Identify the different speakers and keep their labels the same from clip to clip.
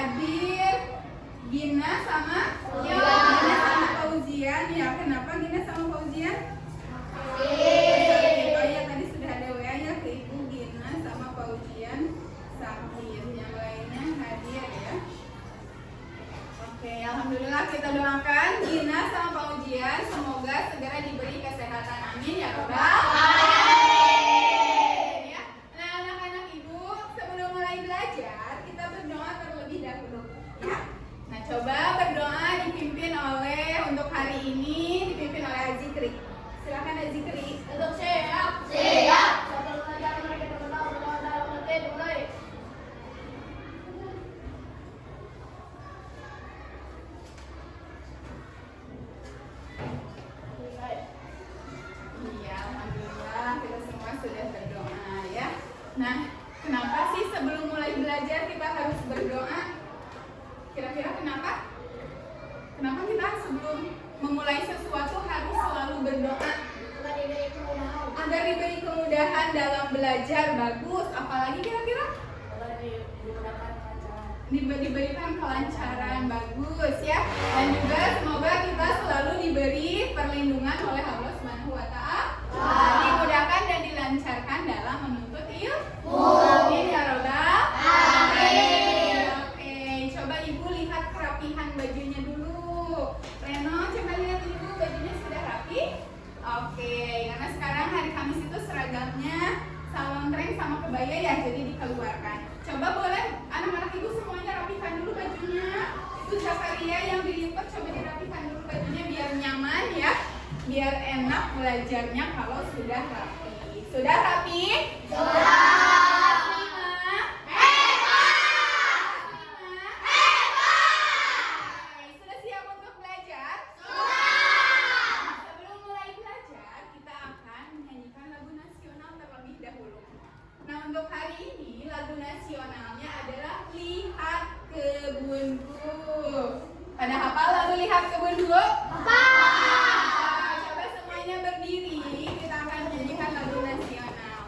Speaker 1: hadir Gina sama Fauzian ya. Kenapa Gina sama Fauzian? Oh ya, tadi sudah ada WA ya ke Ibu. Gina sama Fauzian sakit, yang lainnya hadir ya. Oke, alhamdulillah kita doakan Gina sama Fauzian semoga segera diberi kesehatan, amin ya Rabbal alamin ya. Nah, anak-anak Ibu, sebelum mulai belajar kita berdoa terlebih dahulu ya. Nah, coba berdoa dipimpin oleh, untuk hari ini dipimpin oleh Azikri. Silakan Azikri.
Speaker 2: Untuk siap. Sebelum belajar mari kita berdoa dalam hati dimulai.
Speaker 1: Iya, alhamdulillah kita semua sudah berdoa ya. Nah, kenapa sih sebelum mulai belajar kita harus berdoa? Kira-kira kenapa? Kenapa kita sebelum memulai sesuatu harus selalu berdoa? Agar diberi kemudahan dalam belajar. Bagus. Apalagi kira-kira? Diberikan kelancaran. Bagus ya. Dan juga semoga kita selalu diberi perlindungan oleh Allah Subhanahu wa Ta'ala, dimudahkan dan dilancarkan dalam menuntut ilmu. Amin ya Rabbal alamin. Oke, coba Ibu lihat kerapihan bajunya dulu. Reno, coba lihat Ibu, bajunya sudah rapi? Oke, karena sekarang hari Kamis itu seragamnya salontreng sama kebaya ya, jadi dikeluarkan. Coba boleh anak-anak Ibu semuanya rapikan dulu bajunya. Itu Zakaria yang dilipat, coba dirapikan dulu bajunya biar nyaman ya, biar enak belajarnya kalau sudah rapi. Sudah rapi? Sudah siap untuk belajar? Sebelum mulai belajar, kita akan menyanyikan lagu nasional terlebih dahulu. Nah, untuk hari ini lagu nasionalnya adalah Lihat Kebunku. Pada hafal lagu Lihat Kebunku? Coba semuanya berdiri, kita akan menyanyikan lagu nasional.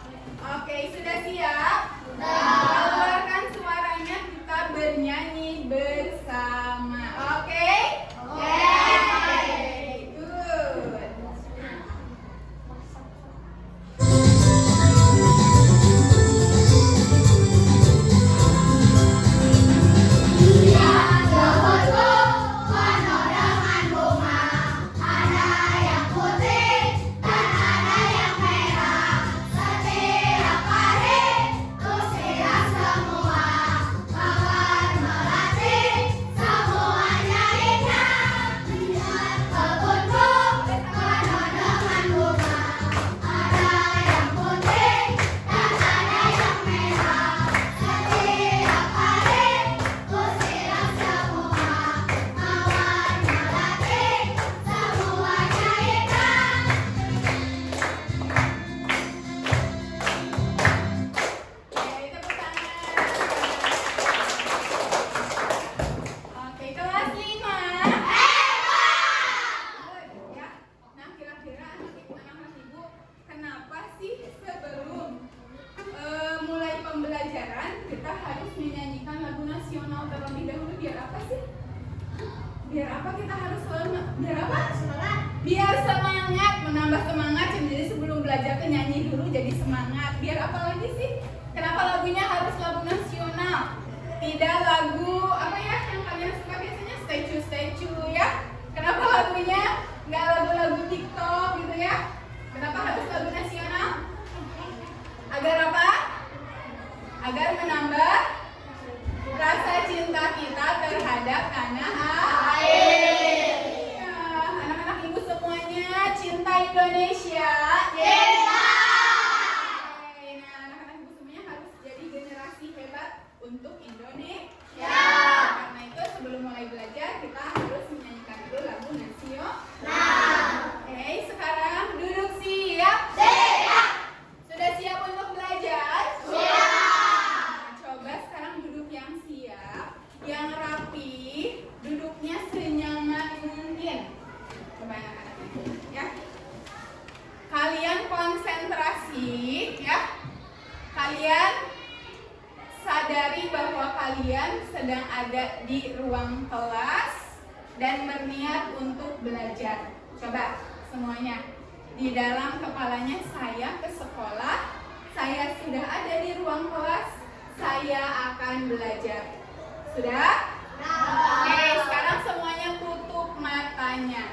Speaker 1: Oke, sudah siap? Keluarkan suaranya, kita bernyanyi bersama. Oke? Good.
Speaker 2: Lihat kebunku penuh dengan bunga, ada yang putih dan ada yang merah. Setiap hari ku siram semua, mawar melati semuanya indah. Lihat kebunku penuh dengan bunga, ada yang putih dan ada yang merah. Setiap hari ku siram semua, mawar melati semuanya indah.
Speaker 1: Oke, tepuk tangan. Oke, kelas 5. Good, ya. Nah, kira-kira anak-anak Ibu, kenapa sih sebelum mulai pembelajaran kita harus menyanyikan lagu nasional terlebih dahulu? Biar apa sih? Biar apa kita harus biar apa? Biar semangat, menambah semangat. Jadi sebelum belajar tuh nyanyi dulu jadi semangat. Biar apa lagi sih? Kenapa lagunya harus lagu nasional? Tidak lagu apa ya yang kalian suka biasanya, statue ya? Kenapa lagunya nggak lagu-lagu TikTok gitu ya? Kenapa harus lagu nasional? Agar apa? Agar menambah rasa cinta kita terhadap tanah air. Iya, anak-anak Ibu semuanya cinta Indonesia. Oke, nah anak-anak Ibu semuanya harus jadi generasi hebat untuk Indonesia. Karena itu sebelum mulai belajar kita harus menyanyikan dulu lagu nasional. Oke, sekarang duduk siap. Sudah siap untuk belajar? Nah, coba sekarang duduk yang siap, yang rapi, duduk di ruang kelas dan berniat untuk belajar. Coba semuanya. Di dalam kepalanya saya ke sekolah, saya sudah ada di ruang kelas, saya akan belajar. Sudah? Oke, sekarang semuanya tutup matanya.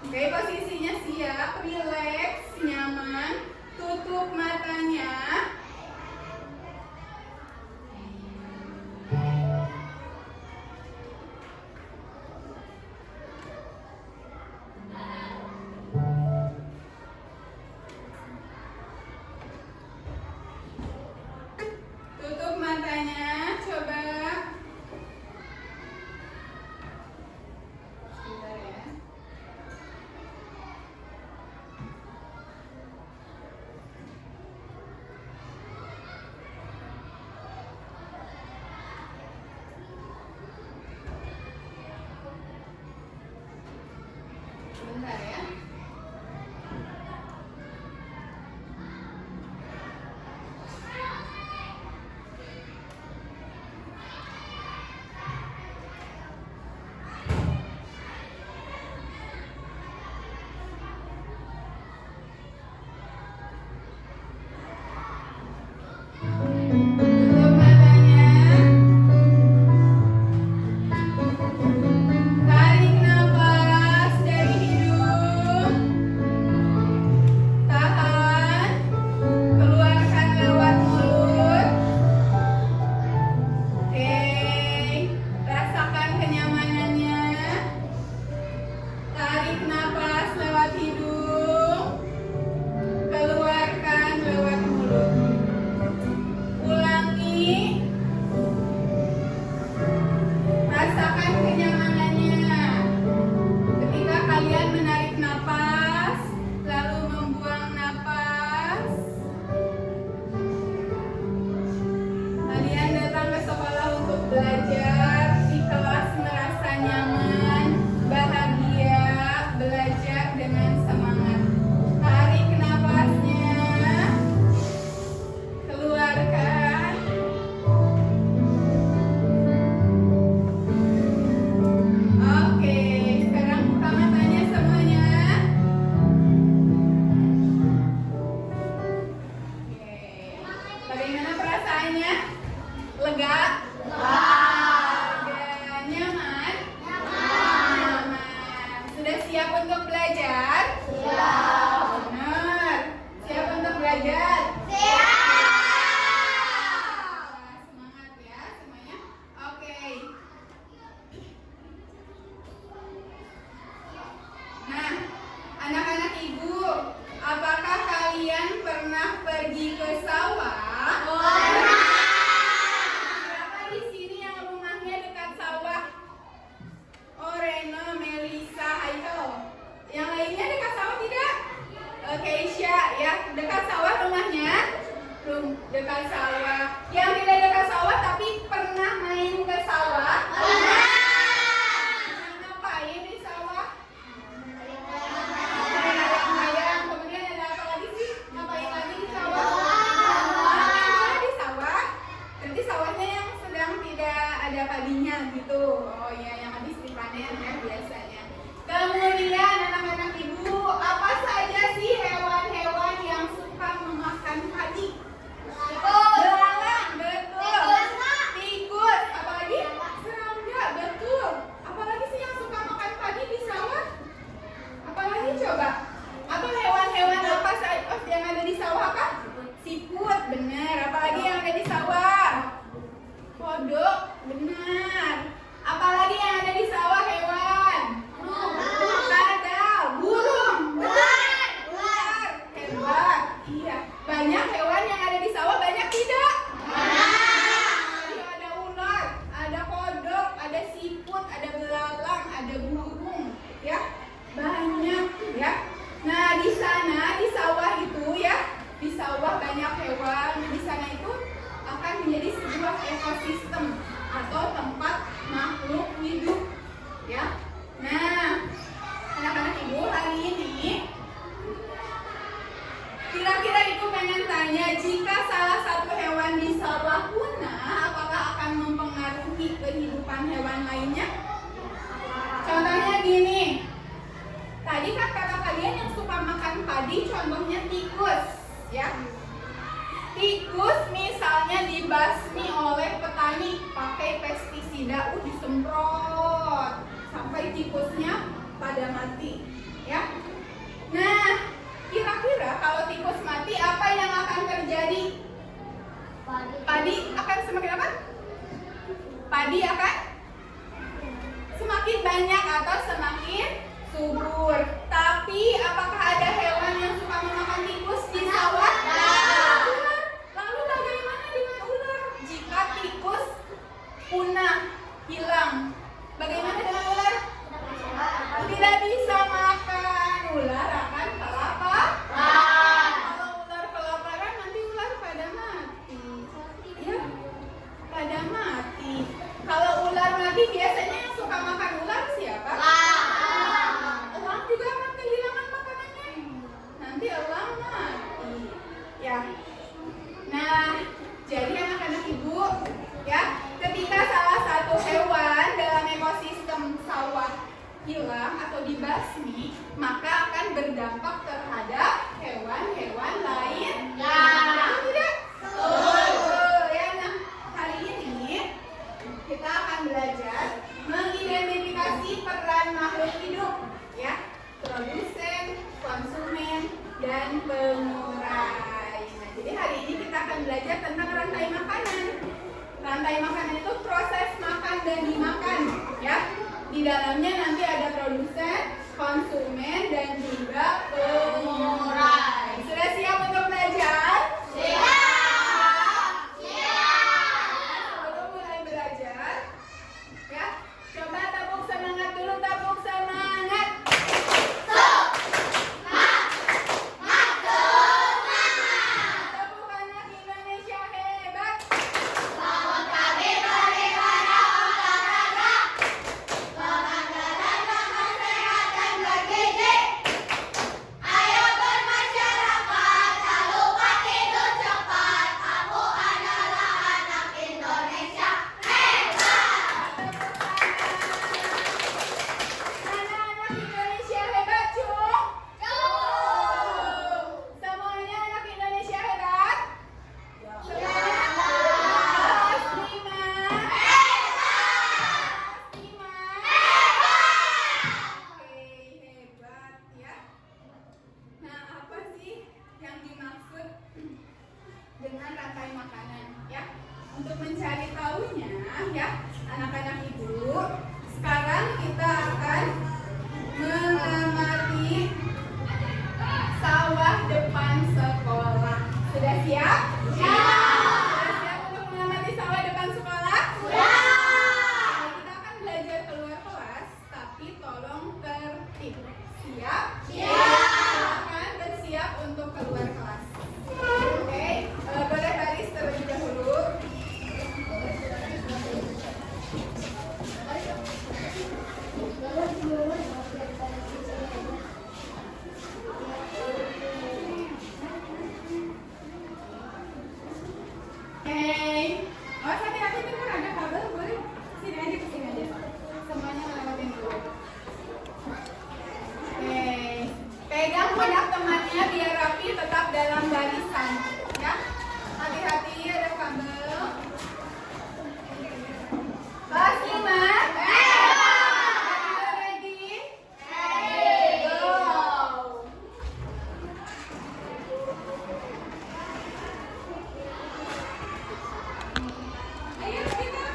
Speaker 1: Oke, posisinya siap, rileks, nyaman, tutup matanya. Tutup matanya, coba. Sebentar ya. Sebentar ya. Tutup matanya. Tarik nafas dari hidung. Tahan. Keluarkan lewat mulut. Oke. Rasakan kenyamanannya. Tarik nafas lewat hidung. Keluarkan lewat mulut. Ulangi. Rasakan kenyamanannya. Ketika kalian menarik napas, lalu membuang napas. Kalian datang ke sekolah untuk belajar, di kelas merasa nyaman, bahagia, belajar dengan semangat. Tarik napasnya. Keluarkan. Oke, sekarang buka matanya semuanya. Oke, bagaimana perasaannya? Lega? Lega. Nyaman? Nyaman. Sudah siap untuk belajar? Benar. Siap untuk belajar? Semangat ya semuanya. Oke. Nah, anak-anak ibu, apakah kalian pernah pergi ke sawah? Siapa di sini yang rumahnya dekat sawah? Oh, Reno, Melisa, Haikal. Yang lainnya dekat sawah tidak? Keisha, ya, dekat sawah rumahnya? Dekat sawah. Yang tidak dekat sawah tapi pernah main ke sawah? Ngapain di sawah? Ayam. Kemudian ada apa lagi sih? Ngapain lagi di sawah? Main di sawah. Berarti sawahnya yang sedang tidak ada padinya gitu. Oh iya, yang habis dipanen ya biasanya. Kemudian anak-anak ibu, apa saja sih hewan-hewan yang suka memakan padi? Belalang, betul. Tikus, apalagi? Serangga, betul. Apalagi sih yang suka makan padi di sawah? Apalagi coba? Apa hewan-hewan apa saja yang ada di sawah apa? Siput, benar. Apalagi yang ada di sawah? Kodok, benar. Apalagi yang ada di sawah hewan? Kadal, burung. depan hewan lainnya? Contohnya gini. Tadi kan kakak kalian yang suka makan padi contohnya tikus, ya. Tikus misalnya dibasmi oleh petani pakai pestisida, disemprot sampai tikusnya pada mati, ya. Nah, kira-kira kalau tikus mati apa yang akan terjadi? Padi akan semakin apa? Padi akan semakin banyak atau semakin subur. Tapi apakah ada hewan yang suka memakan tikus di sawah? Ular. Lalu bagaimana dengan ular? Jika tikus punah, hilang, bagaimana dengan ular? Tidak bisa makan. Ular akan kelaparan. Kalau ular kelaparan nanti ular pada mati. Ya, pada mati. Kalau ular mati biasanya yang suka makan ular siapa? Elang juga akan kehilangan makanannya. Nanti elang mati. Ya. Nah, jadi anak-anak ibu, ya, ketika salah satu hewan dalam ekosistem sawah hilang atau dibasmi, maka akan berdampak terhadap hewan-hewan lain. Tidak? Ya, nah, hari ini kita akan belajar mengidentifikasi peran makhluk hidup, ya, produsen, konsumen, dan pengurai. Nah, jadi hari ini kita akan belajar tentang rantai makanan. Rantai makanan itu proses makan dan dimakan, ya. Di dalamnya nanti ada produsen, konsumen, dan juga pengurai. Sudah siap untuk belajar? Sebelum mulai belajar, ya, coba tepuk semangat dulu, tepuk semangat. Tepuk anak Indonesia hebat. Anak-anak Indonesia hebat, cung. Semuanya anak Indonesia hebat. Semuanya kelas 5. Oke, hebat ya. Nah, apa sih yang dimaksud dengan rantai makanan, ya? Untuk mencari tahunya, ya, anak-anak ibu, sekarang kita akan mengamati sawah depan sekolah. Sudah siap? Sudah siap untuk mengamati sawah depan sekolah? Nah, kita akan belajar keluar kelas, tapi tolong tertib. Siap? Silakan bersiap untuk keluar kelas. Oke, boleh baris terlebih dahulu. Awas hati-hati, bentar ada kabel, boleh? Sini aja, kesini aja. Semuanya ngelewatin dulu. Oke, pegang pundak temannya biar rapi, tetap dalam barisan, ya. Hati-hati, ada kabel. Kelas 5. Ready? Go. Ayo kita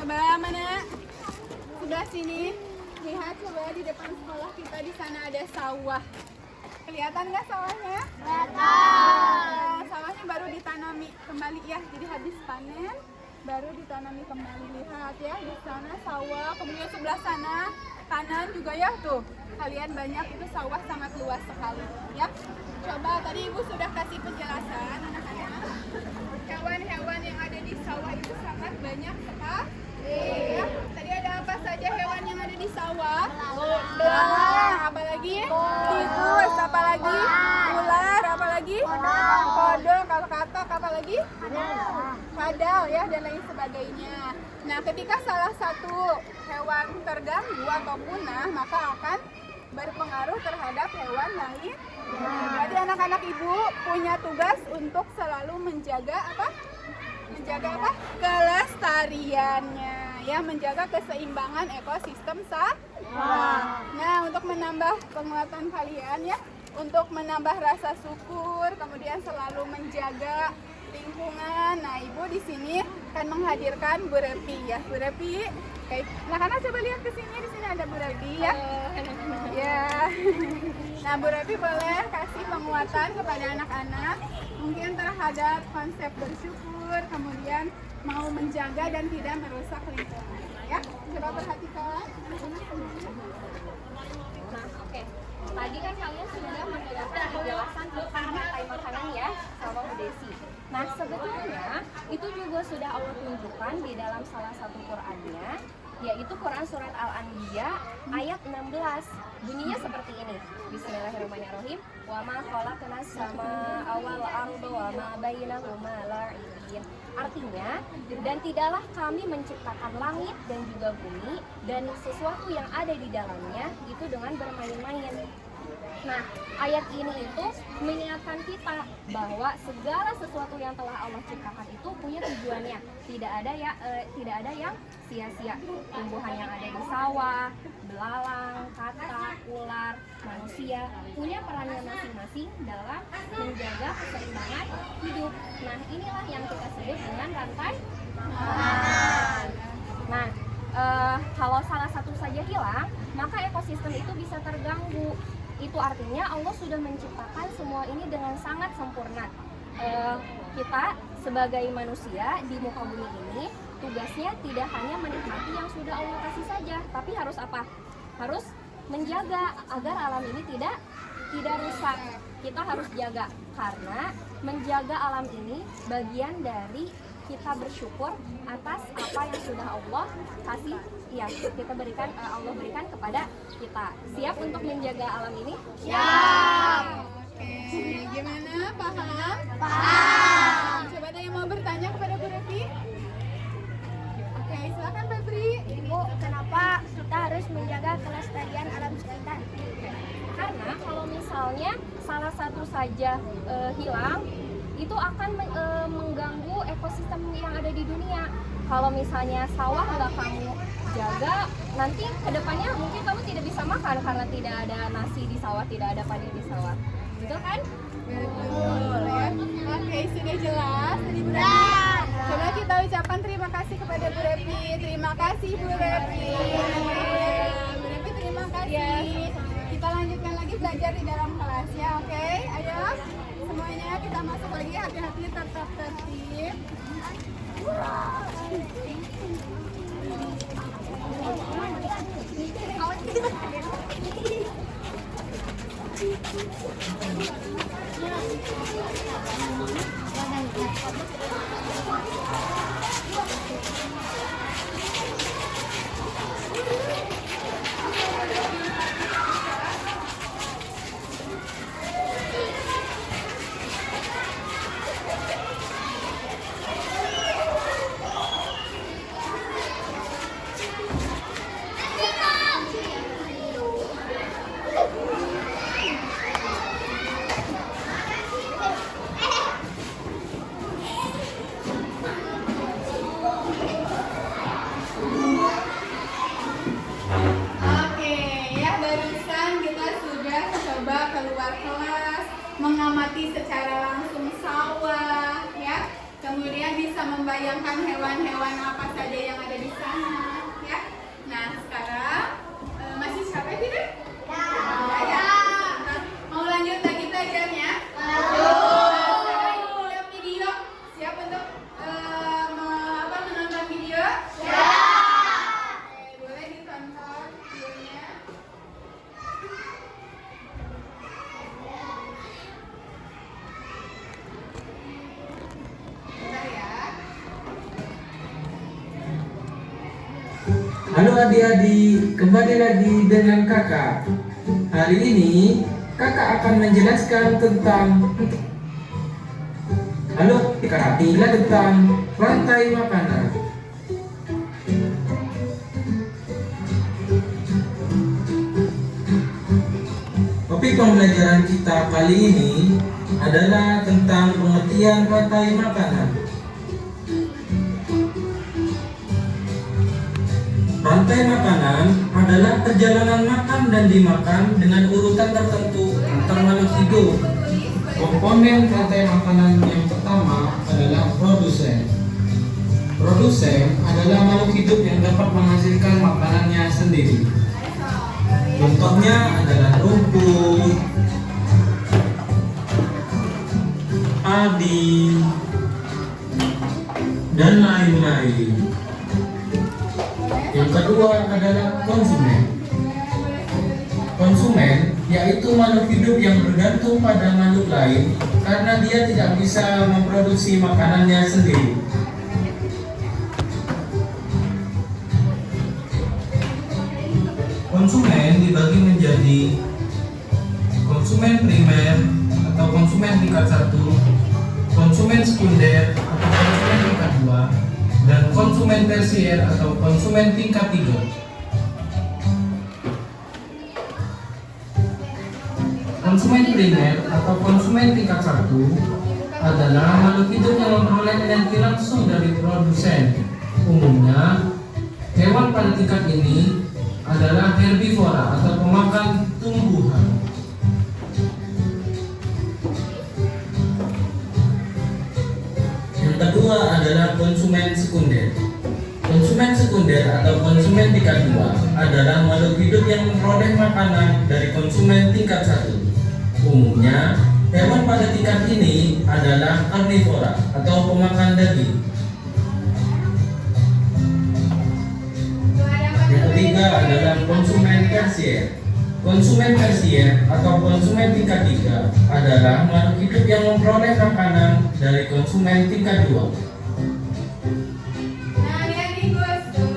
Speaker 1: Sebelah mana? Sebelah sini. Lihat coba di depan sekolah kita, di sana ada sawah. Kelihatan nggak sawahnya? Kelihatan. Sawahnya baru ditanami kembali ya, jadi habis panen baru ditanami kembali. Lihat ya, di sana sawah, kemudian sebelah sana kanan juga ya tuh. Kalian banyak, itu sawah sangat luas sekali ya. Coba tadi Ibu sudah kasih penjelasan anak-anak. Hewan-hewan yang ada di sawah itu sangat banyak sekali. Ya. Tadi ada apa saja hewan yang ada di sawah? Belang, apalagi? Tikus, apalagi? Ular, apalagi? Kodok, kalau katak, apalagi? Kadal ya, dan lain sebagainya. Nah, ketika salah satu hewan terganggu atau punah, maka akan berpengaruh terhadap hewan lain. Jadi anak-anak Ibu punya tugas untuk selalu menjaga apa? Menjaga apa? Kelestariannya, ya, menjaga keseimbangan ekosistem sawah. Nah, untuk menambah penguatan kalian ya, untuk menambah rasa syukur, kemudian selalu menjaga lingkungan. Nah, Ibu di sini akan menghadirkan Bu Repi ya, Bu Repi. Oke, anak-anak coba lihat ke sini, di sini ada Bu Repi ya. Ya. Nah, Bu Repi boleh kasih penguatan kepada anak-anak mungkin terhadap konsep bersyukur, kemudian mau menjaga dan tidak merusak lingkungan ya. Coba perhatikan.
Speaker 3: Nah, oke. Tadi kan kalian sudah mendengarkan penjelasan tentang rantai makanan ya sama Bu Desi. Nah, sebetulnya itu juga sudah Allah tunjukkan di dalam salah satu Qur'annya, yaitu Quran Surat Al-Anbiya ayat 16. Bunyinya seperti ini. Bismillahirrahmanirrahim. Wa ma khalaqna sama awal arda wa ma bainahuma la'ibin. Artinya, dan tidaklah kami menciptakan langit dan juga bumi dan sesuatu yang ada di dalamnya itu dengan bermain-main. Nah, ayat ini itu mengingatkan kita bahwa segala sesuatu yang telah Allah ciptakan itu punya tujuannya. Tidak ada yang sia-sia. Tumbuhan yang ada di sawah, belalang, katak, ular, manusia punya perannya masing-masing dalam menjaga keseimbangan hidup. Nah, inilah yang kita sebut dengan rantai makanan. Nah, kalau salah satu saja hilang, maka ekosistem itu bisa terganggu. Itu artinya Allah sudah menciptakan semua ini dengan sangat sempurna. Kita sebagai manusia di muka bumi ini tugasnya tidak hanya menikmati yang sudah Allah kasih saja, tapi harus apa? Harus menjaga agar alam ini tidak rusak. Kita harus jaga, karena menjaga alam ini bagian dari kita bersyukur atas apa yang sudah Allah kasih, ya, kita berikan, Allah berikan kepada kita. Siap untuk menjaga alam ini?
Speaker 1: Siap. Oke, gimana? Paham? Paham. Coba ada yang mau bertanya kepada Bu Repi? Oke, silakan Febri.
Speaker 2: Ibu, kenapa kita harus menjaga kelestarian alam sekitar?
Speaker 3: Karena kalau misalnya salah satu saja hilang, itu akan mengganggu ekosistem yang ada di dunia. Kalau misalnya sawah nggak kamu jaga, nanti kedepannya mungkin kamu tidak bisa makan karena tidak ada nasi di sawah, tidak ada padi di sawah. Betul kan?
Speaker 1: Betul ya. Oke, sudah jelas tadi Bu Repi. Coba kita ucapkan terima kasih kepada Bu Repi. Terima kasih Bu Repi. Bu Repi terima kasih. Kita lanjutkan lagi belajar di dalam kelas ya, oke? Ayo semuanya kita masuk lagi, hati-hati, tetap tertib. Mengamati secara langsung sawah ya, kemudian bisa membayangkan hewan-hewan apa saja yang ada di sana,
Speaker 4: Halo adik-adik, kembali lagi dengan kakak. Hari ini kakak akan menjelaskan tentang perhatilah tentang rantai makanan. Topik pembelajaran kita kali ini adalah tentang pengertian rantai makanan. Rantai makanan adalah perjalanan makan dan dimakan dengan urutan tertentu antar makhluk hidup. Komponen rantai makanan yang pertama adalah produsen. Produsen adalah makhluk hidup yang dapat menghasilkan makanannya sendiri. Contohnya adalah rumput, padi, dan lain-lain. Yang kedua adalah konsumen. Konsumen yaitu makhluk hidup yang bergantung pada makhluk lain karena dia tidak bisa memproduksi makanannya sendiri. Konsumen dibagi menjadi konsumen primer atau konsumen tingkat 1, konsumen sekunder atau konsumen tingkat 2, dan konsumen tersier atau konsumen tingkat 3. Konsumen primer atau konsumen tingkat 1 adalah makhluk hidup yang memperoleh energi langsung dari produsen. Umumnya, hewan pada tingkat ini adalah herbivora atau pemakan tumbuhan. Yang kedua adalah konsumen sekunder. Konsumen sekunder atau konsumen tingkat 2 adalah makhluk hidup yang memperoleh makanan dari konsumen tingkat 1. Umumnya, hewan pada tingkat ini adalah karnivora atau pemakan daging. Yang ketiga adalah konsumen tersier. Konsumen tersier atau konsumen tingkat 3 adalah makhluk hidup yang memperoleh makanan dari konsumen tingkat 2.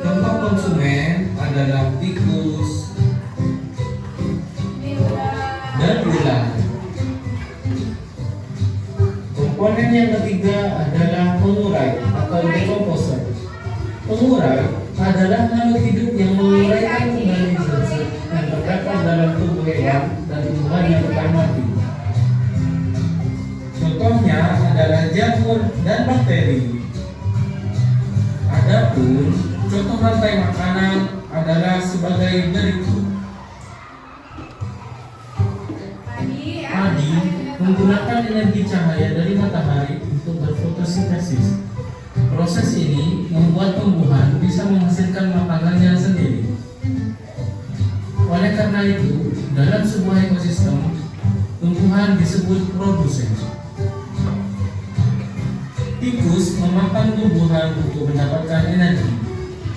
Speaker 4: Contoh konsumen adalah tikus dan ular. Komponen yang ketiga adalah pengurai atau decomposer. Pengurai adalah makhluk hidup yang menguraikan kembali zat-zat yang terdapat dalam tubuh hewan dan tumbuhan yang telah mati. Contohnya adalah jamur dan bakteri. Adapun contoh rantai makanan adalah sebagai berikut. Padi menggunakan energi cahaya dari matahari untuk berfotosintesis. Proses ini membuat tumbuhan bisa menghasilkan makanannya sendiri. Oleh karena itu, dalam sebuah ekosistem, tumbuhan disebut produsen. Tikus memakan tumbuhan untuk mendapatkan energi.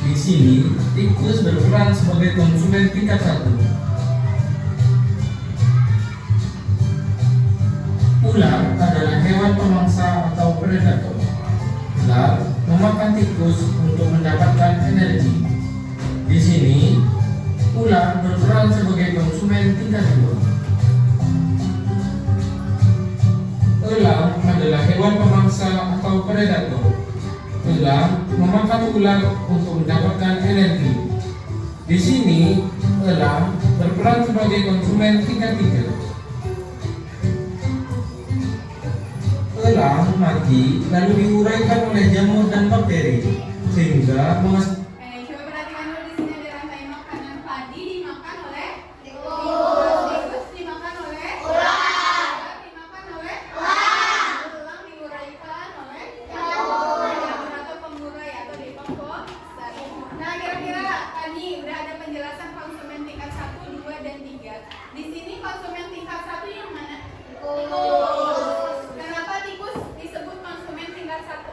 Speaker 4: Di sini, tikus berperan sebagai konsumen tingkat 1. Ular adalah hewan pemangsa atau predator. Ular memakan tikus untuk mendapatkan energi. Di sini, ular berperan sebagai konsumen tingkat 2. Elang adalah hewan pemangsa atau predator. Elang memakan ular untuk mendapatkan energi. Di sini, elang berperan sebagai konsumen tingkat 3. Elang mati lalu diuraikan oleh jamur dan bakteri sehingga
Speaker 1: Coba perhatikan dulu di sini ada rantai makanan. Padi dimakan oleh tikus dimakan oleh ular dimakan oleh elang diuraikan oleh jamur atau pengurai atau decomposer. Nah, kira-kira tadi udah ada penjelasan konsumen tingkat 1, 2, dan 3. Di sini konsumen tingkat 1 yang mana? Kenapa tikus disebut konsumen tingkat 1?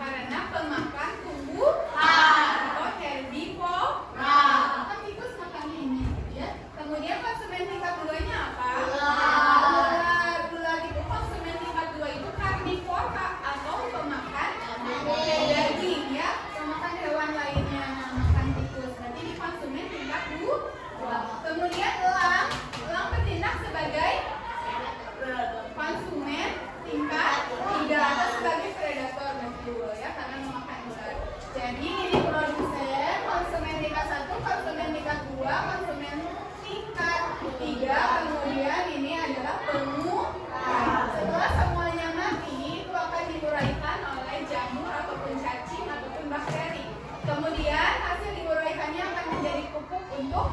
Speaker 1: Karena pemakan tumbuhan atau herbivora. Kan tikus makannya ini, ya. Kemudian konsumen tingkat 2-nya apa? Ular. Ular itu konsumen tingkat 2 itu karnivora atau pemakan daging, ya, pemakan hewan lainnya. Jadi ini produsen, konsumen tingkat 1, konsumen tingkat 2, konsumen tingkat 3, kemudian ini adalah penguraian. Setelah semuanya mati, itu akan diuraikan oleh jamur ataupun cacing ataupun bakteri. Kemudian hasil diuraikannya akan menjadi pupuk untuk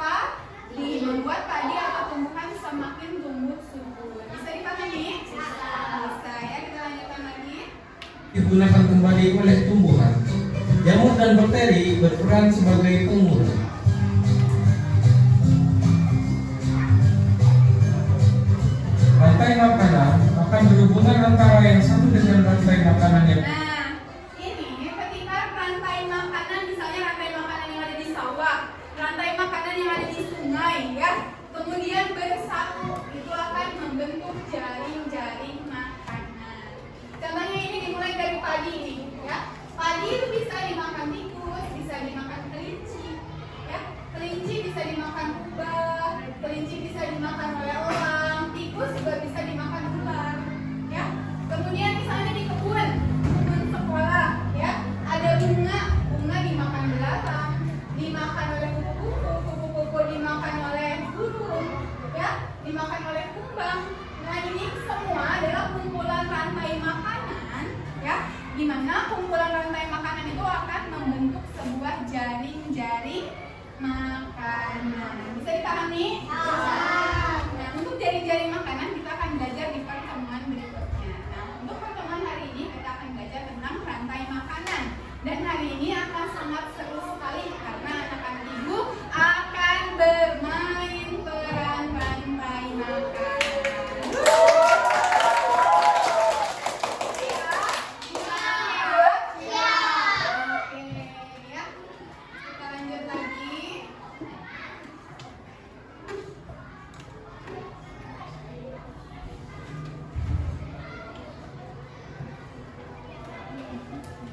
Speaker 1: padi, membuat padi atau tumbuhan semakin tumbuh subur. Bisa dipahami? Bisa ya, kita lanjutkan lagi.
Speaker 4: Digunakan kembali oleh tumbuhan. Jamur dan bakteri berperan sebagai pengurai. Rantai makanan akan berhubungan antara yang satu dengan rantai makanan yang
Speaker 1: Nah, ini ketika rantai makanan, misalnya rantai makanan yang ada di sawah, rantai makanan yang ada di sungai, ya, kemudian bersatu, itu akan membentuk jaring-jaring makanan. Contohnya ini dimulai dari padi nih, ya. Padi itu bisa dimakan tikus, bisa dimakan kelinci, ya. Kelinci bisa dimakan kubah, kelinci bisa dimakan oleh orang, tikus juga bisa dimakan ular, ya. Kemudian misalnya di kebun sekolah, ya, ada bunga dimakan belalang, dimakan oleh kupu-kupu dimakan oleh burung, ya, dimakan oleh kumbang. Nah, ini semua adalah kumpulan rantai makanan, ya, di mana kumpulan rantai makanan itu akan membentuk sebuah jaring-jaring makanan. Bisa dipahami? Nah, untuk jaring-jaring makanan kita akan belajar di pertemuan berikutnya. Nah, untuk pertemuan hari ini kita akan belajar tentang rantai makanan. Dan hari ini akan sangat seru sekali karena anak-anak ibu akan bermain peran rantai makanan. Oke, ya. Kita lanjut lagi.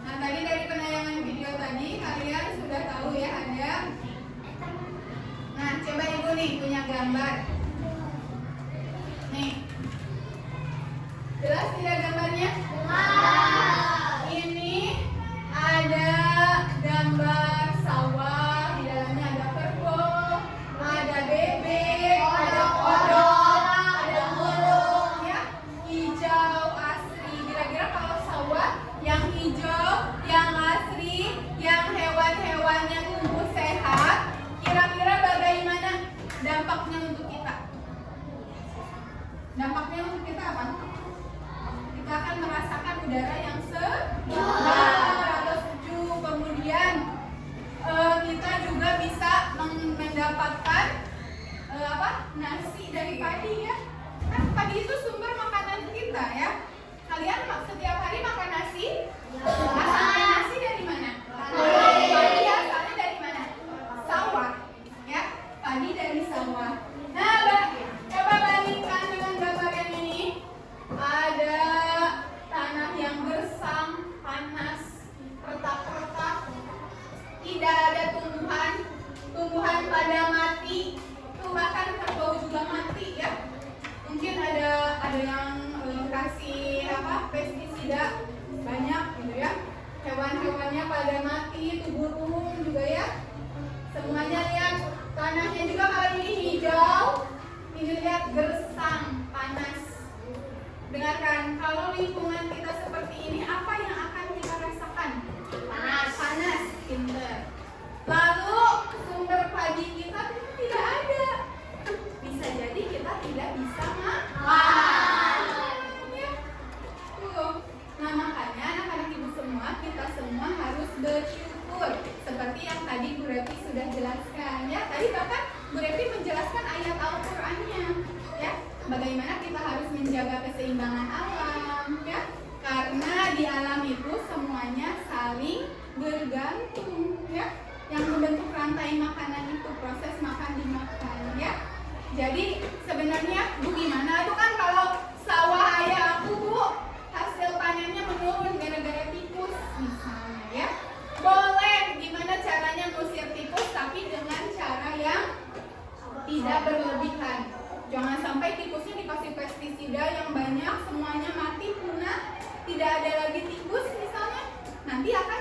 Speaker 1: Nah, tadi dari penayangan video tadi kalian sudah tahu ya ada. Nah, coba ibu nih punya gambar. Nih. Jelas tidak gambarnya? Ini ada gambar sawah, di dalamnya ada kerbau, ada bebek, ada kodok, ada burung, ya, hijau asri. Kira-kira kalau sawah yang hijau, yang asri, yang hewan-hewannya tumbuh sehat, kira-kira bagaimana dampaknya untuk kita? Dampaknya untuk kita apa? Kita akan merasakan udara yang segar atau sejuk. Kemudian kita juga bisa mendapatkan nasi dari padi, ya. Kan padi itu sumber makanan kita, ya. Kalian setiap hari makan nasi? Asalnya nasi dari mana? Padi asalnya dari mana? Sawah, ya. Padi dari sawah. Nah, coba bandingkan dengan gambar yang ini. Ada tanah yang gersang, panas, retak-retak, tidak ada tumbuhan pada mati, tuh bahkan kerbau juga mati, ya. Mungkin ada yang kasih pestisida banyak gitu, ya. Hewan-hewannya pada mati, itu burung juga, ya. Semuanya lihat tanahnya juga kalau ini hijau, ini lihat gersang, panas. Dengarkan, kalau lingkungan kita seperti ini, apa yang akan kita rasakan? Panas, pinter. Lalu sumber padi kita tidak ada. Bisa jadi kita tidak bisa makan. Ya. Tuh. Nah, makanya anak-anak ibu semua, kita semua harus bersyukur. Seperti yang tadi Bu Repi sudah jelaskan, ya. Tadi bahkan Bu Repi menjelaskan ayat Al-Qur'annya, ya. Bagaimana kita harus menjaga keseimbangan alam, ya. Karena di alam itu semuanya saling bergantung, ya. Yang membentuk rantai makanan itu proses makan dimakan, ya. Jadi sebenarnya Bu gimana itu kan kalau sawah ayah aku, Bu, hasil panennya menurun gara-gara tikus misalnya, ya. Boleh gimana caranya ngusir tikus tapi dengan cara yang tidak berlebihan. Jangan sampai tikusnya dikasih pestisida yang banyak, semuanya mati, punah, tidak ada lagi tikus misalnya, nanti akan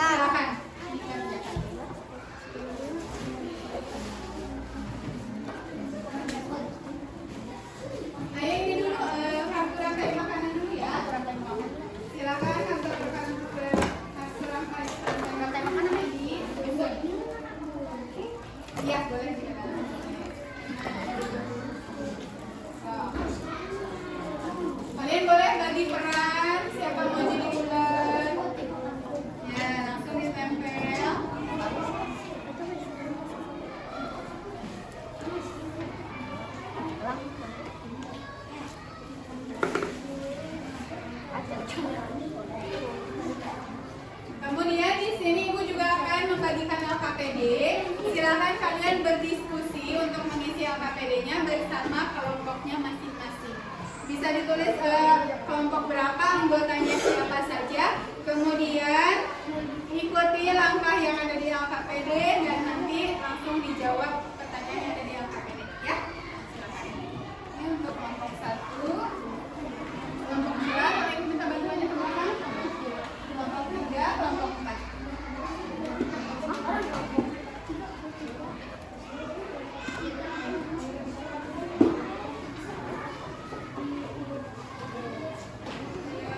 Speaker 1: Silakan. Ayo ini dulu kartu rangkai makanan dulu ya. Silakan kartu rangkai makanan ini. Iya boleh. Kalian boleh bagi peran siapa mau jadi ular. Ya langsung ditempel. Kemudian di sini Ibu juga akan membagikan LKPD. Silakan kalian berdiskusi untuk mengisi LKPD-nya bersama kelompoknya masing-masing. Bisa ditulis kelompok berapa, anggotanya siapa saja. Kemudian ikuti langkah yang ada di LKPD dan nanti langsung dijawab pertanyaan yang ada di LKPD. Ya, silakan. Ini untuk kelompok 1. Kelompok 2, boleh minta bantuannya ke belakang. Kelompok 3, kelompok 4.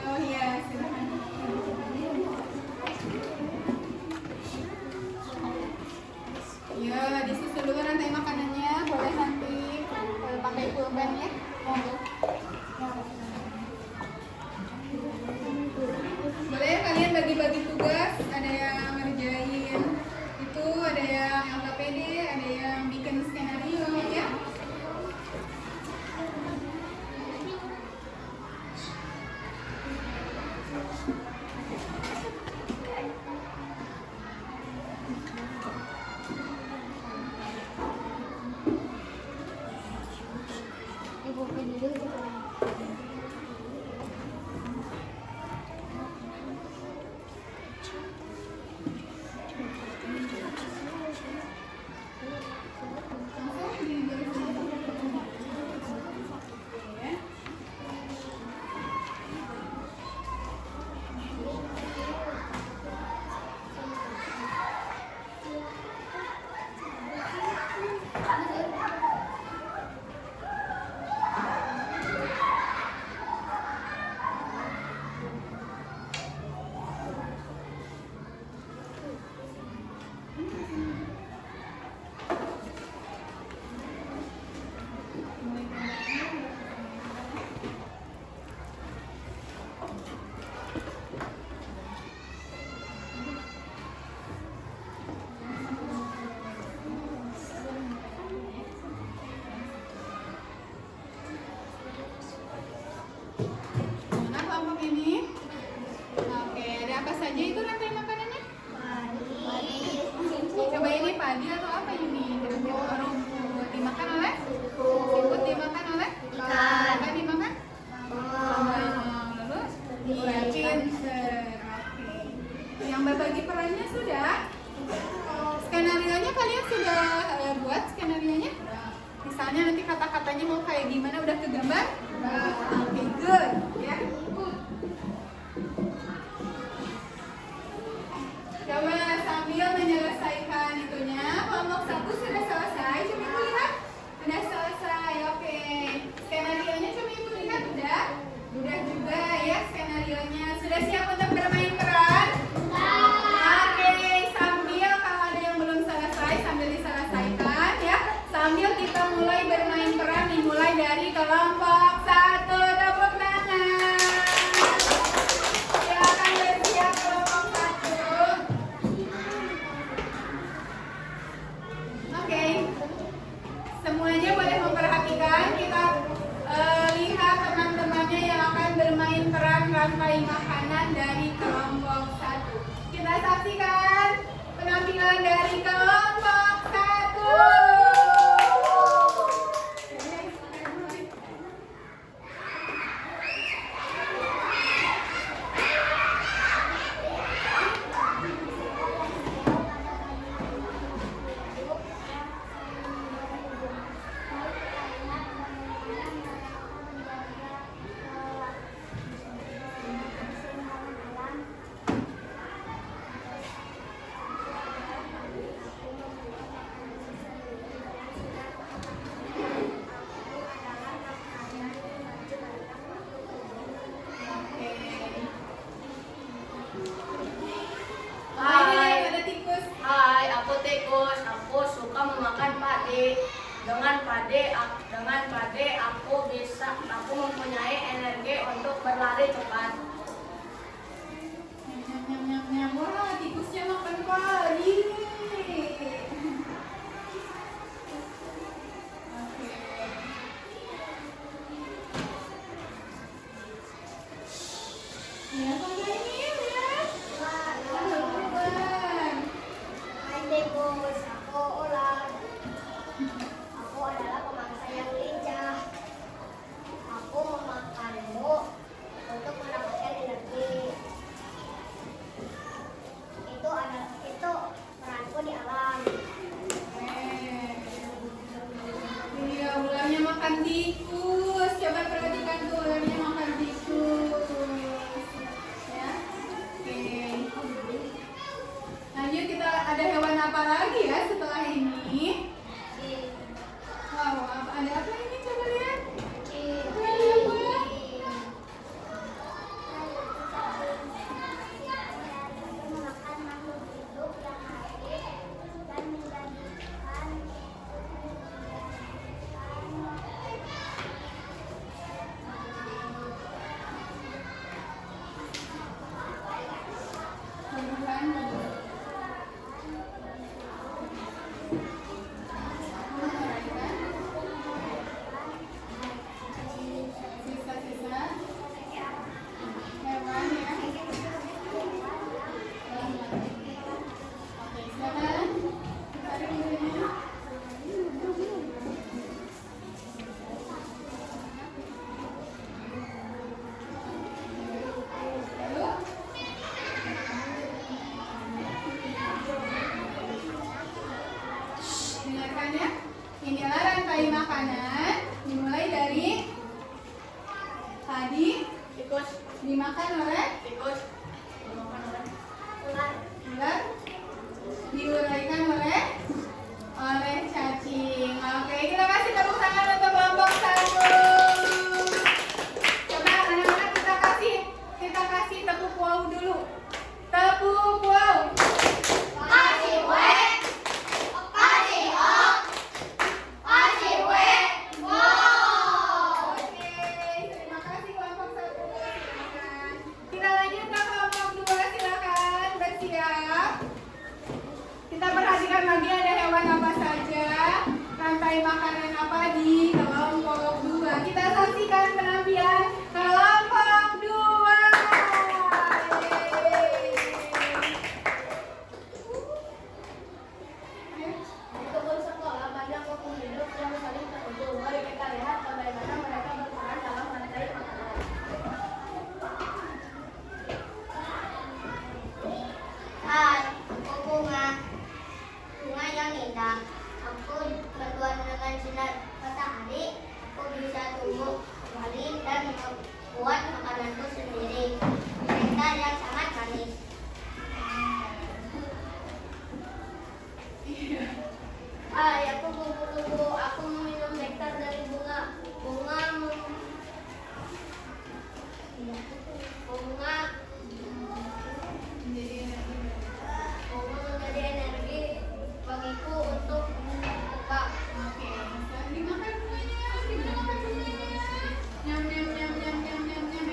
Speaker 1: Oh iya, silakan. Ya, disusul dulu rantai makanannya. Boleh nanti pakai pulpen ya. Boleh kalian bagi-bagi tugas, ada yang ngerjain itu, ada yang LKPD, ada yang bikin skenario ya.
Speaker 2: Ibu video. Mana kelompok ini? Oke, ada apa saja itu rantai makanannya? Coba ini padi atau apa ini? Rumput dimakan oleh? Siput dimakan oleh? Ikan dimakan? Lalu? Iya, pinter. Oke. Yang berbagi perannya sudah? Skenario-nya kalian sudah buat skenario-nya? Misalnya nanti kata-katanya mau kayak gimana, udah kegambar? Oke, good. Ya. Coba sambil menyelesaikan itunya, kelompok 1 sudah selesai. Coba ibu lihat, sudah selesai. Oke, skenario-nya coba ibu lihat udah juga ya skenario-nya. Sudah siap untuk bermain peran? Oke, sambil kalau ada yang belum selesai sambil diselesaikan ya. Sambil kita mulai bermain peran, dimulai dari kelompok 1. Tepuk tangan. Silakan bersiap kelompok 1. Oke, semuanya boleh memperhatikan. Kita lihat teman-temannya yang akan bermain peran rantai makanan dari kelompok 1. Kita saksikan penampilan dari kelompok 1.
Speaker 5: Dengan pade aku mempunyai energi untuk berlari cepat.
Speaker 1: Wah, tikusnya makan padi. Oke. Ya, Kak ini ya. Halo, Tuan.
Speaker 5: Hai tikus, aku ular. Aku adalah pemangsa yang lincah. Aku memakanmu untuk mendapatkan energi. Itu peranku di alam.
Speaker 1: Iya, ularnya makan tikus. Coba perhatikan tuh, ularnya makan tikus. Ya. Oke. Lanjut, kita ada hewan apa lagi ya setelah ini? Wow, ada apa ini? Coba lihat. Ada apa? Sisa-sisa hewan ya. Oke, silakan. Tarik mulutnya. Lalu dengarkan ya. Inilah rantai makanan dimulai dari tadi
Speaker 5: Tikus,
Speaker 1: dimakan oleh
Speaker 5: tikus.
Speaker 1: ular, diuraikan oleh cacing. Oke, kita kasih tepuk tangan untuk kelompok 1. Coba anak-anak kita kasih tepuk wow dulu. Tepuk wow. Oke, terima kasih kelompok 1. Silakan. Kita lanjut ke kelompok 2. Silakan bersiap. Kita perhatikan lagi ada hewan apa saja, rantai makanan apa di kelompok 2. Kita saksikan penampilan kelompok 2.
Speaker 5: Di kebun sekolah banyak makhluk hidup yang saling terhubung. Mari kita lihat bagaimana mereka berperan dalam rantai makanan. Hai, aku bunga yang indah. Aku bertuan dengan sinar matahari. Aku bisa tumbuh kembali dan membuat makananku sendiri. Nektar yang sangat manis. Hai, aku kupu-kupu. Aku meminum nektar dari bunga. Bunga menjadi energi bagiku untuk membuka.
Speaker 1: Oke, dimakan bunganya. Gimana makan bunganya? Nyam nyam nyam nyam nyam nyam nyam.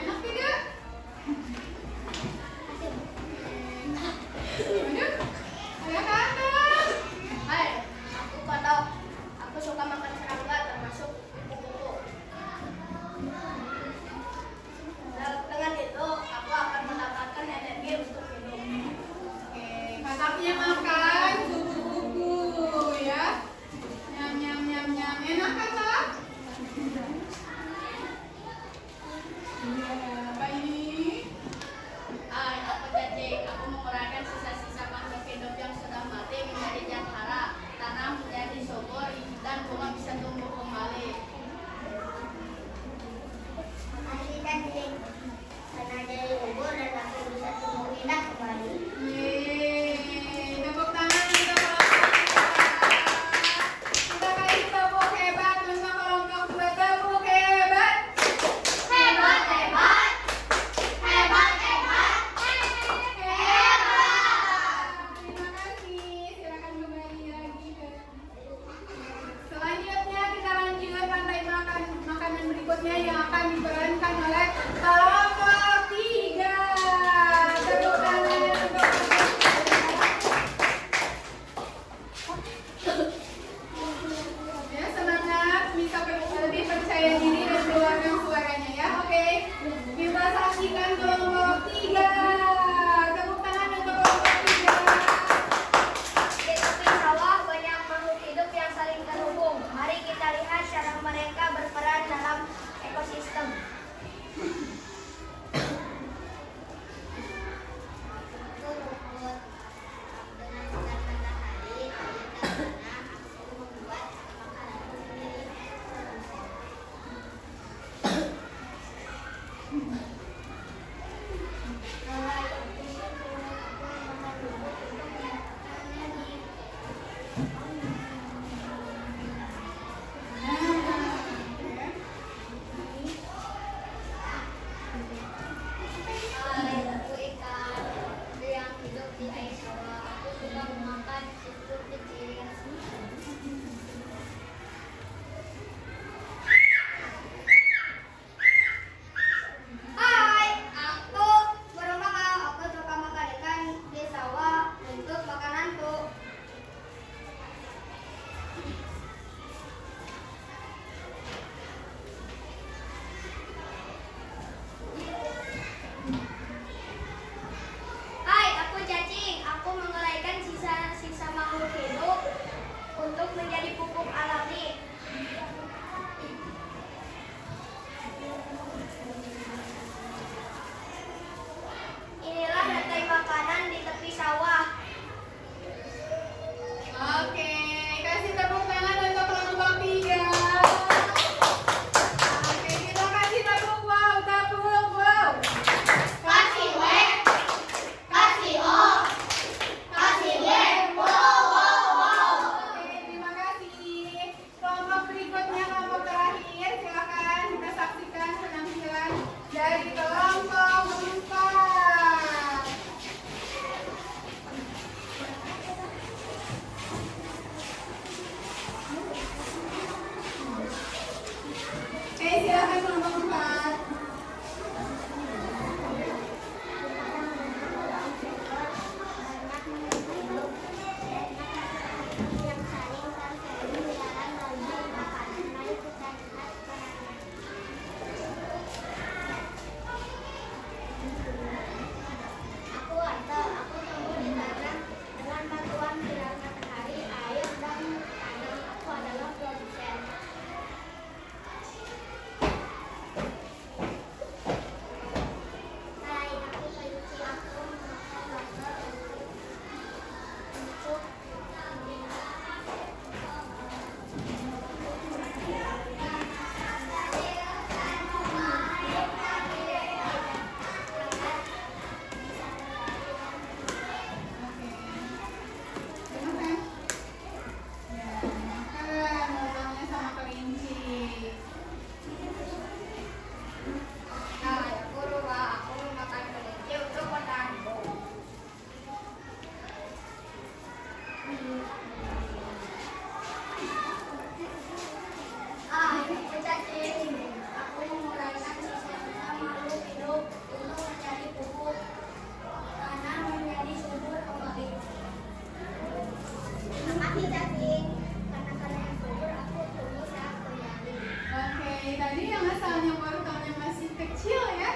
Speaker 5: seperti air sawah. Aku suka memakan seafood kecil. Hai, aku Burung Bakau. Aku suka makan ikan di sawah untuk makananku. Hai, aku cacing. Aku menguraikan sisa-sisa makhluk hidup untuk menjadi pupuk alami. Inilah rantai makanan di tepi sawah.
Speaker 2: Oke, kasih tepuk tangan untuk kelompok 3. Oke, kita kasih tepuk wow, wow.
Speaker 5: Kasih W, kasih O, kasih Y, wow.
Speaker 2: Oke, terima kasih. Kelompok berikutnya, kelompok terakhir, silakan kita saksikan penampilan dari kelompok 4. Oke, silakan kelompok 4.
Speaker 5: Yang saling tersenyum dalam bagi makanan. Mari kita lihat perannya. Aku Arta, aku tumbuh di tanah dengan bantuan sinar matahari, air, dan tanah. Aku adalah produsen. Hai, aku Payuci. Aku memakan wortel untuk
Speaker 2: Makan. Ya, makan wortelnya sama kelinci.
Speaker 5: Hai, aku Ruwa. Aku memakan kelinci untuk bertanduk. Hai, aku cacing. Aku menguraikan sisa-sisa makhluk hidup untuk menjadi pupuk tanah menjadi subur kembali. Terima kasih cacing. Karena yang subur aku tumbuh saat kembali.
Speaker 2: Oke, tadi yang asalnya wortelnya masih kecil ya.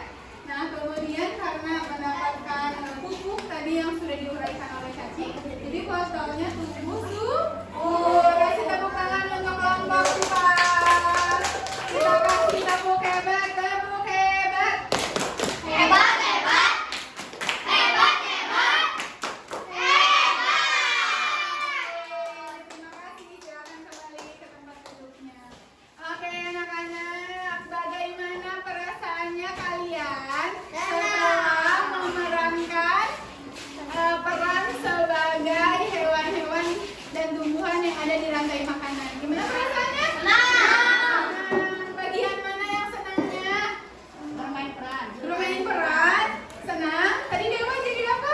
Speaker 2: Nah, kemudian karena mendapatkan pupuk tadi yang sudah diuraikan oleh cacing, jadi wortelnya tumbuh subur. Kasih tepuk tangan untuk kelompok 4. Kita kasih tepuk hebat, tepuk hebat.
Speaker 5: Hebat, hebat. Hebat, hebat. Hebat.
Speaker 2: Terima kasih, silakan kembali ke tempat duduknya. Oke, anak-anak, bagaimana perasaannya kalian setelah memerankan peran sebagai hewan-hewan dan tumbuhan yang ada di rantai makanan? Gimana perasaannya? Senang. Bagian mana yang senangnya?
Speaker 5: Bermain peran.
Speaker 2: Bermain peran. Senang. Tadi Dewa jadi apa?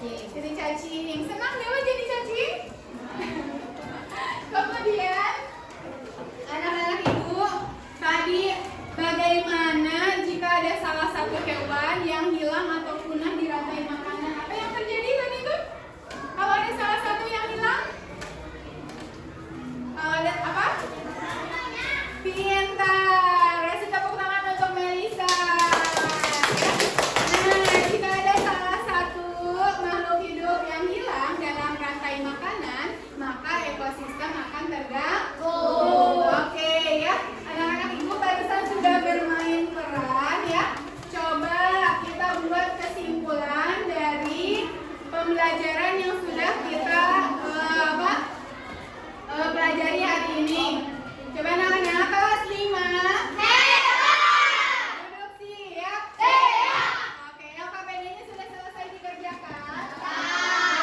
Speaker 2: Jadi cacing. Senang Dewa jadi cacing? Kemudian anak-anak ibu, tadi bagaimana jika ada salah satu hewan yang hilang atau punah di rantai makanan? Apa yang terjadi tadi tuh? Kalau ada salah satu yang hilang? Ada apa? Pintar. Kasih tepuk tangan untuk Melisa. Nah, jika ada salah satu makhluk hidup yang hilang dalam rantai makanan, maka ekosistem akan terganggu. Oke ya, anak-anak ibu barusan sudah bermain peran ya. Coba kita buat kesimpulan dari pembelajaran yang sudah kita pelajari hari ini. Coba anak-anak kelas 5. Duduk siap. Oke, LKPD-nya sudah selesai dikerjakan.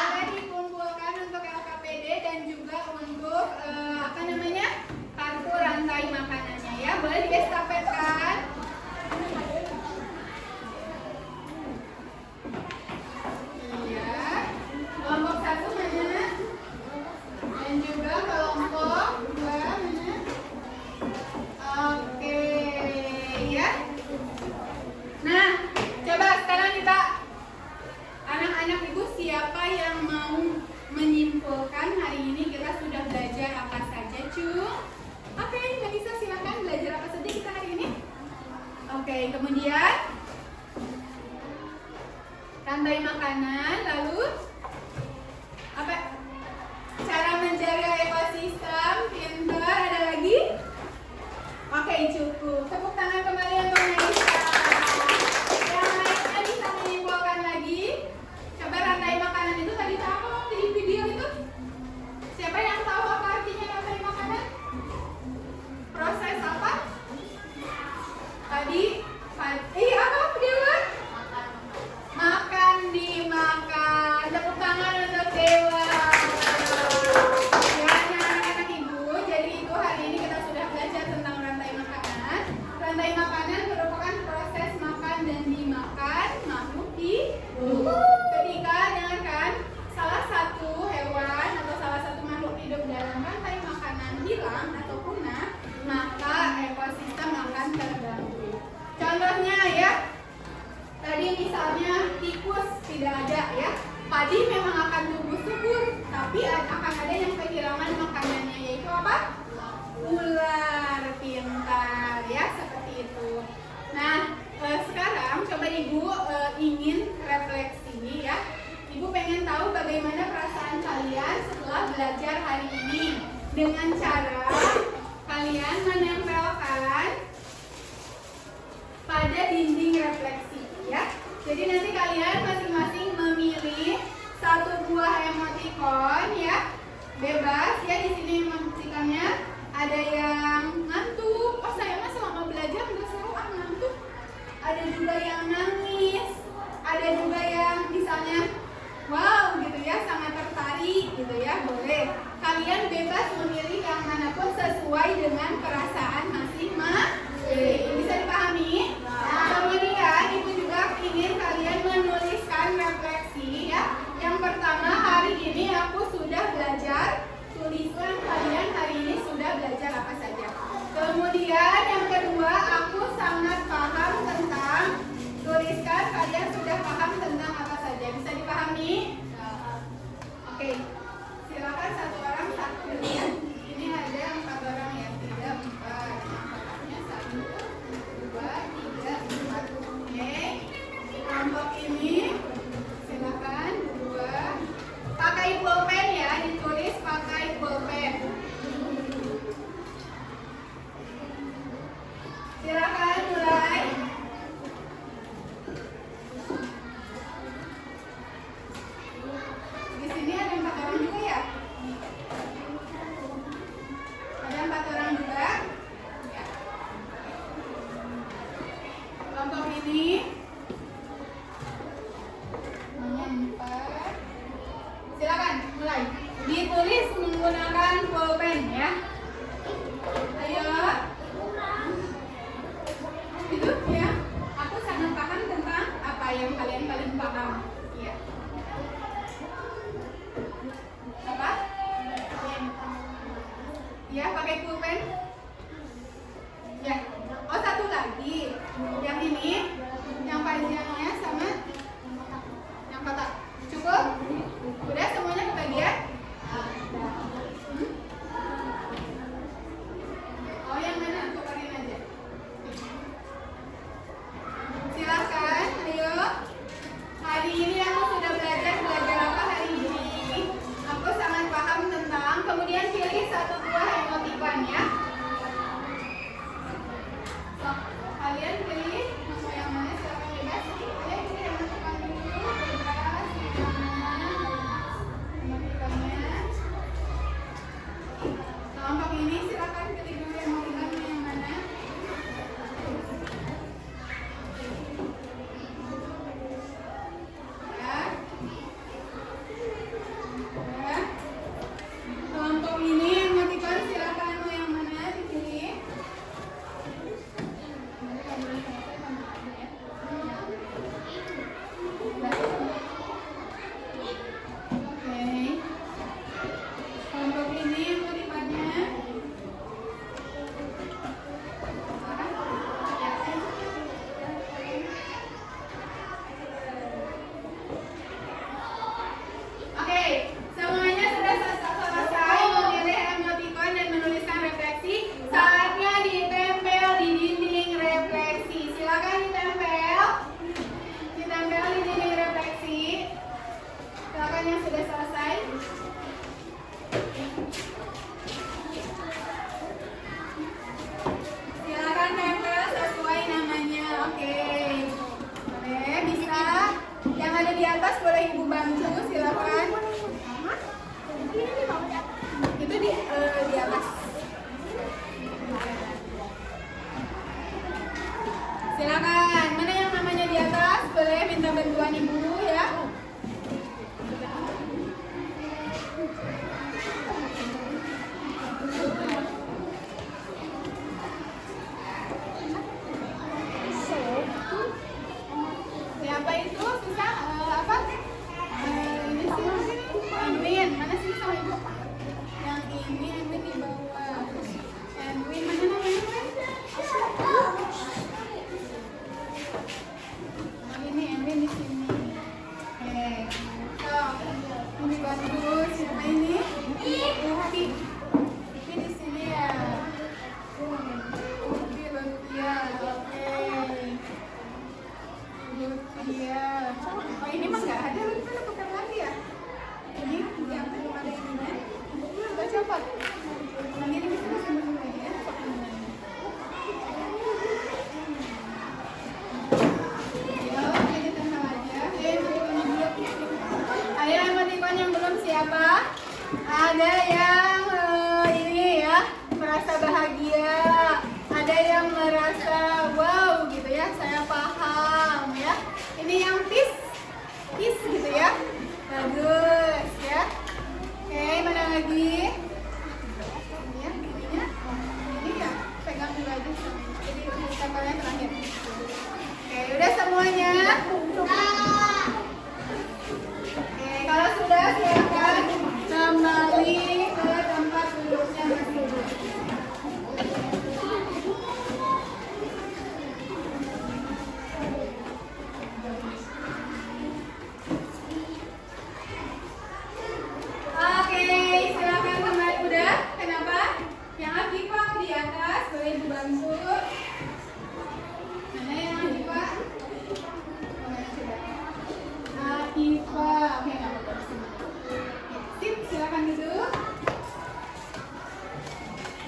Speaker 2: Boleh dikumpulkan untuk LKPD dan juga untuk kartu rantai makanannya ya. Boleh diestafetkan. Iya. anak-anak ibu siapa yang mau menyimpulkan hari ini kita sudah belajar apa saja, cu? Oke, Mbak Nisa silakan belajar apa saja kita hari ini. Oke, kemudian rantai makanan, lalu apa? Cara menjaga ekosistem, pintar, ada lagi? Oke, cukup. Tepuk tangan kembali untuk Nisa. Yang lainnya bisa menyimpulkan lagi. Coba rantai makanan itu tadi tahu apa di video itu? Siapa yang tahu apa artinya rantai makanan? Proses apa? Tadi apa Dewa? Makan dimakan. Tepuk tangan untuk Dewa. Ya, anak-anak ibu. Jadi itu hari ini kita sudah belajar tentang rantai makanan. Rantai makanan merupakan proses makan dan dimakan makhluk hidup. Ketika dengarkan salah satu hewan atau salah satu makhluk hidup dalam rantai makanan hilang atau punah, maka ekosistem akan terganggu. Contohnya ya, tadi misalnya tikus tidak ada ya, padi memang akan tumbuh subur, tapi akan ada yang kehilangan makanannya, yaitu apa? Ular. Pintar ya, seperti itu. Nah, sekarang coba ibu ingin refleksi ya. Ibu pengen tahu bagaimana perasaan kalian setelah belajar hari ini dengan cara kalian menempelkan pada dinding refleksi ya. Jadi nanti kalian masing-masing memilih satu buah emoticon ya. Bebas ya, di sini emoticonnya ada yang ngantuk. Oh, saya mah selama belajar nggak seru ngantuk. Ada juga yang nangis. Ada juga yang misalnya wow gitu ya, sangat tertarik gitu ya, boleh. Kalian bebas memilih yang manapun sesuai dengan perasaan masing-masing. Bisa dipahami? Kemudian ibu juga ingin kalian menuliskan refleksi ya. Yang pertama, hari ini aku sudah belajar. Tuliskan kalian hari ini sudah belajar apa saja. Kemudian yang kedua, aku sangat paham tentang. Tuliskan kalian sudah paham tentang apa saja. Bisa dipahami? Oke. Silakan satu orang satu ya. Ini ada 4 orang ya, 3, 4. Angkatannya 1, 2, 3, 4. Oke. Kelompok ini silakan berdua. Pakai pulpen ya, ditulis pakai pulpen. Silakan mulai. Di sini ada 4 orang juga ya? Ada 4 orang juga? Ya. Kelompok ini hanya 4. Silakan mulai. Ditulis menggunakan pulpen ya. Ayo. Itu ya. Aku sangat paham tentang apa yang kalian paling paham. Iya. Apa? Ya, pakai pulpen. Ya. Oh, satu lagi. Yang ini, yang panjangnya sama yang kotak. Cukup? Udah semuanya kebagian? Oh, yang mana? Tukarin aja. Silakan, ayo. Hari ini aku sudah belajar apa hari ini? Aku sangat paham tentang. Kemudian pilih satu buah emoticon ya. silakan yang sudah selesai. Silakan tempel sesuai namanya. Oke. Boleh, bisa. Yang ada di atas boleh ibu bantu, silakan. Itu di atas. Silakan. Mana yang namanya di atas? Boleh minta bantuan ibu ya. Siapa itu? Susah? Apa? Ini sih. Edwin. Mana sih sama ibu? Yang ini Edwin di bawah. Edwin mana namanya? Ini Edwin di sini. Oke. So, ini bagus. Siapa ini? Upi. Upi di sini ya. Upi Lutfia. Oke. Lutfia. Oh ini mah nggak ada. Lutfia bukan lagi ya? Ini yang belum ada ininya. Kita copot. Nanti ini bisa disimpan dulu lagi ya. Ada yang emoticon yang belum siapa? Ada yang ini ya, merasa bahagia. Ada yang merasa wow gitu ya, saya paham ya. Ini yang peace gitu ya. Bagus ya. Oke, mana lagi? Ini ya, ininya. Ini ya, pegang dulu aja. Jadi tempelnya terakhir. Oke, udah semuanya? Oke, kalau sudah silakan kembali ke tempat duduknya masing-masing. Oke, silakan kembali. Udah? Kenapa? Yang Akifah di atas, boleh dibantu. Mana yang Akifah? Akifah. Oke, nggak apa-apa. Sip, silakan duduk.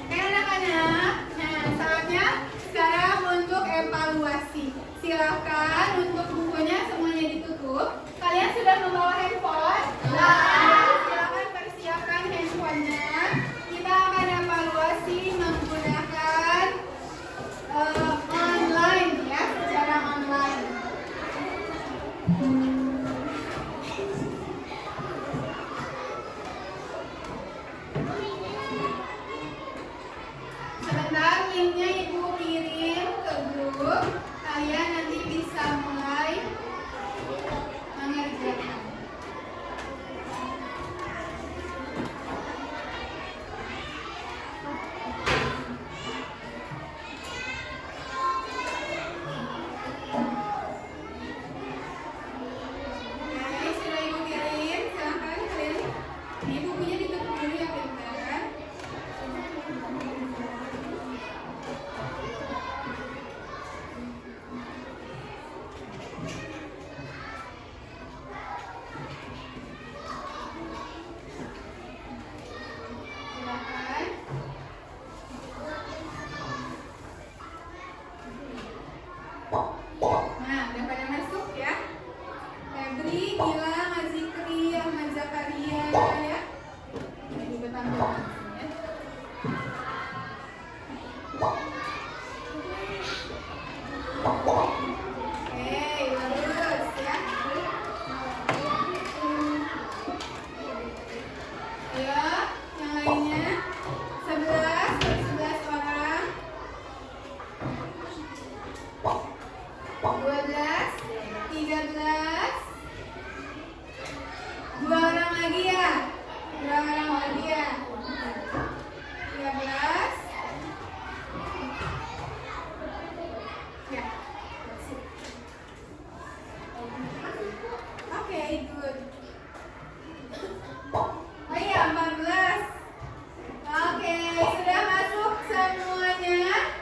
Speaker 2: Oke anak-anak, nah saatnya sekarang untuk evaluasi. Silakan untuk bukunya semuanya ditutup. Kalian sudah membawa handphone? Silakan persiapkan handphonenya. Kita akan evaluasi menggunakan online ya, secara online. Sebentar, linknya ibu kirim ke grup. Kalian nanti bisa mulai mengerjakan. Oke, sudah ibu kirim. Silahkan kalian. Ini bukunya ditutup dulu ya, pintar. Silakan. Nah, udah pada masuk ya. Febri, Gilang, Azikri, Ahmad Zakaria ya. Ini juga tambahan di sini ya. Oke, bagus ya. Ayo, yang lainnya 11 orang. 12, 13. 2 orang lagi ya. 2 orang lagi ya. 13. Ya. Oke, good. Oh iya, 14. Oke, sudah masuk semuanya?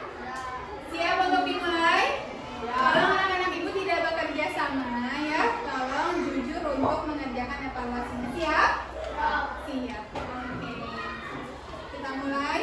Speaker 2: Siap untuk dimulai? Tolong anak-anak ibu tidak bekerja sama ya. Tolong jujur untuk mengerjakan evaluasi kelasnya. Siap? Siap. Oke. Kita mulai.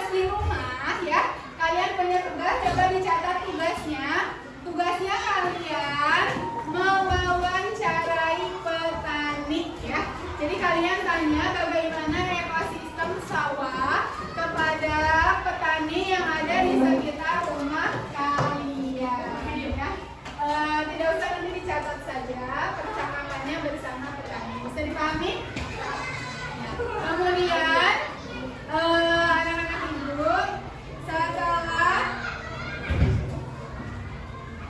Speaker 2: di rumah ya, kalian punya tugas, coba dicatat tugasnya. Tugasnya kalian mewawancarai petani ya. Jadi kalian tanya bagaimana ekosistem sawah kepada petani yang ada di sekitar rumah kalian ya. Tidak usah nanti dicatat saja, percakapannya bersama petani. Bisa dipahami? Ya. Kemudian anak-anak ibu setelah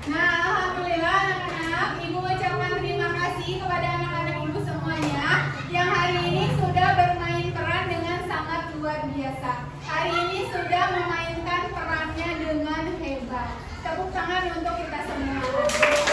Speaker 2: alhamdulillah anak-anak, ibu ucapkan terima kasih kepada anak-anak ibu semuanya yang hari ini sudah bermain peran dengan sangat luar biasa. Hari ini sudah memainkan perannya dengan hebat. Tepuk tangan untuk kita semua.